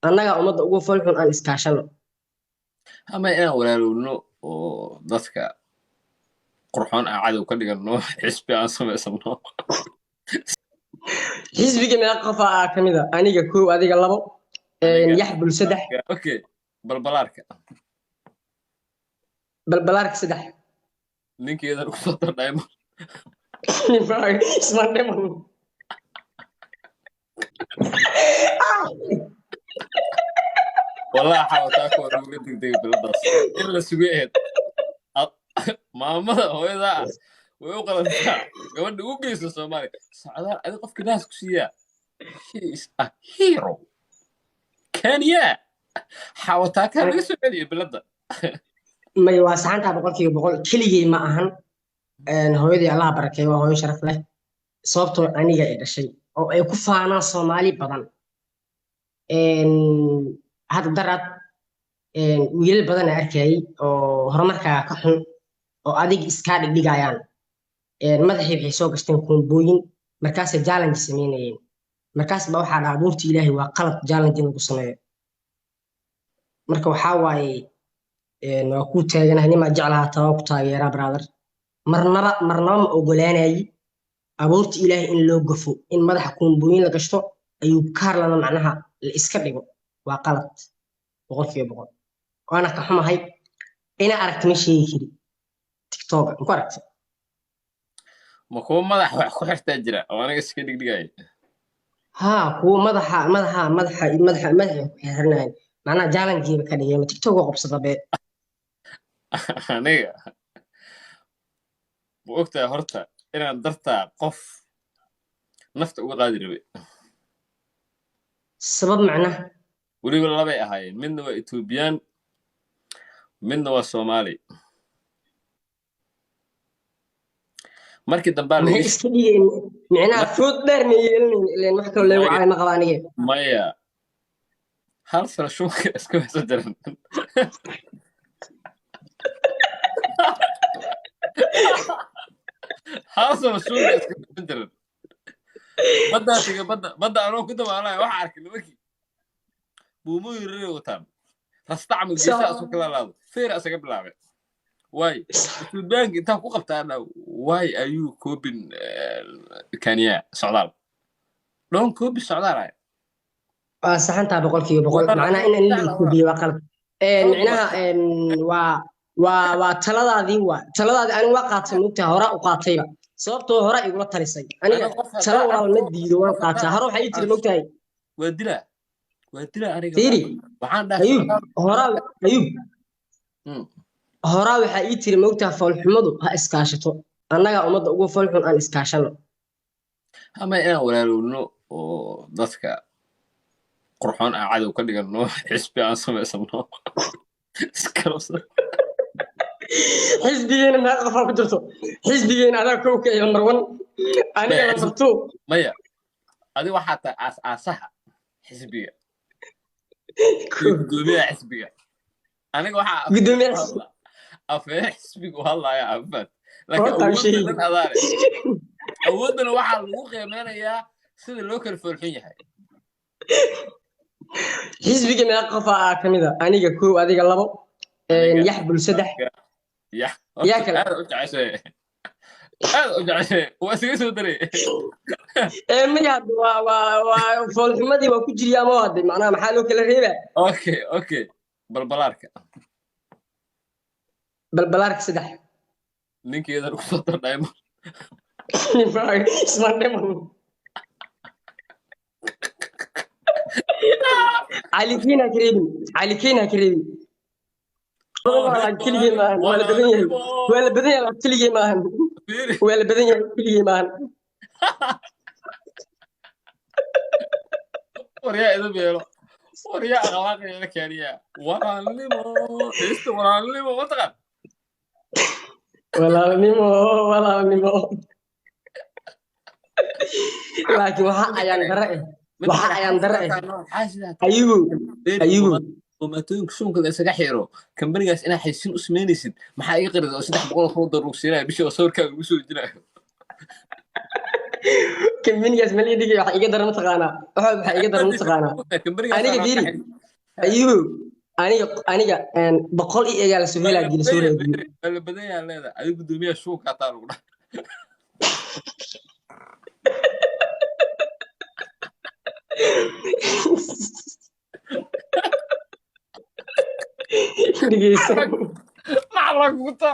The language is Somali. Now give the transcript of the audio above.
annaga ummadda ugu falxun aan iskaashano. ama inaan walaalowno oo dadka qurxoon aan cadow ka dhigano xisbi aan samaysano. xisbiga meeqa qof ah ka mid a aniga kow adiga labo aniga yaxbul saddex okay balbalaarka balbalaarka saddex ninkeedan ku soo dardhaymo isma dhiman wallahi xawataa kuwa uga degdegay biladaas in la sugo ahayd maamada hooyada ah way u qalantaa gabadha ugu geysa soomaaliya socdaal adi qofka naas ku siiyaa she is a hero kenya xawataa kaa laga soo celiyo bilada may waa saxantaa boqolkiiba boqol keligay ma ahan hooyadii allaha barakeeyo waa hooyo sharaf leh sababtoo aniga ay dhashay oo ay ku faanaan soomaali badan hadda daraad wiilal badan aan arkayay oo horumarkaa ka xun oo adig iskaa dhigdhigayaan madaxii waxay soo gashteen kumbooyin markaasay challenge samaynayeen markaas ba waxaa dhaha abuurta ilaahay waa qalad challenge in lagu sameeyo marka waxaa waaye waa kuu taaganahay nimaa jeclahaa tabaa ku taageeraa brother marnaba ma ogolaanayi abuurta ilaahay in loo gafo in madaxa kumbooyin la gashto ayuu kaarlana macnaha la iska dhigo waa qalad boqolkiiba boqol waana ka xumahay ina aragti ma sheegi kari tiktok ku aragti ma kuwa madax wax ku xirtaa jira oo aniga iska dhigdhigaya haa kuwa madaxa ku xirnaayeen macnaha challenge-ba ka dhigay ma tiktok oo qabsada bee aniga ma ogtahay horta inaan dartaa qof nafta uga qaadi rabe sabab macnaha weliba labay ahaayeen midna waa etoobiyaan midna waa soomaali markii dambaa ma iska dhigeen macnaha food dheer ma yeelanayn ileen wax kaloo leegu caalay ma qaba anige maya hal sano shunka iska waysa jiran hal sano shunka iska waysa jiran baddaa tiga badda anoo ku dabaalayo waxa arkay nimankii buumooyin rarey wataan rastacmig geesaa isu kala laado feera isaga bilaabeen why suudaanka intaa ku qabtaana why are you coping kenya socdaal don't copy socdaal ay waa saxantaa boqolkiiba boqol macnaha in la koobiyo waa qalad macnaha waa taladaadii anigu waa qaatay mugtaa hore u qaatayba sababtoo hore igula talisay aniga talo walaal ma diido waan qaataa hore waxaa ii tiri mogtahay waa dilaa aniga fiiri waxaan ayuub horaa waxaa ii tiri mogtaha foolxumadu ha iskaashato annaga ummadda ugu foolxun aan iskaashano ama inaan walaalowno oo dadka qurxoon aan cadow ka dhigano xisbi aan samaysano xisbigeena meeqa qofaa ku jirto xisbigeena adaa kow ka iyo marwan aniga lambar two maya adi waxaa tahay aas-aasaha xisbiga gudoomiyaha xisbiga aniga waxaa afeer xisbiga u hadlaya afaad laakiin awoodana waxaa lagu qiimeynayaa sida loo kala foolxun yahay xisbiga meeqa qofaa ka mid a aniga kow adiga labo yaxbul saddex yaa kale aad u jeceshay waa isaga soo daray maya waa foolxumadii waa ku jiriyaa ma hadde macnaha maxaa loo kala reebaa okay balbalaarka saddex ninkeedan ku soo dardhaymo isma dhiman calikiin ha ka reebin keligey maahan waa la badan yahay keligey maahan waryaa idu beelo waryaa akhlaaqeeda kaniya walaalnimo heesta walaalnimo mataqaan walaalnimo laakiin waxa ayaan dare ayubu وماتوين كسونك الأسرع حيرو كمبني جالس أنا حيسين اسمين يسد ما حقيقة قرد أو سدح بقول خروج دروسينا بيشي وصور كان بيسوي جنا كمبني جالس ملي دقيقة حقيقة درمت غانا حقيقة درمت غانا أنا كبيري ayuu aniga boqol iyo egaa la soo helaa geli soo reebiyo la badan yaa leedahay adigu gudoomiyaha shuuka taa lagu dhahay dhegeyso nacla kuguta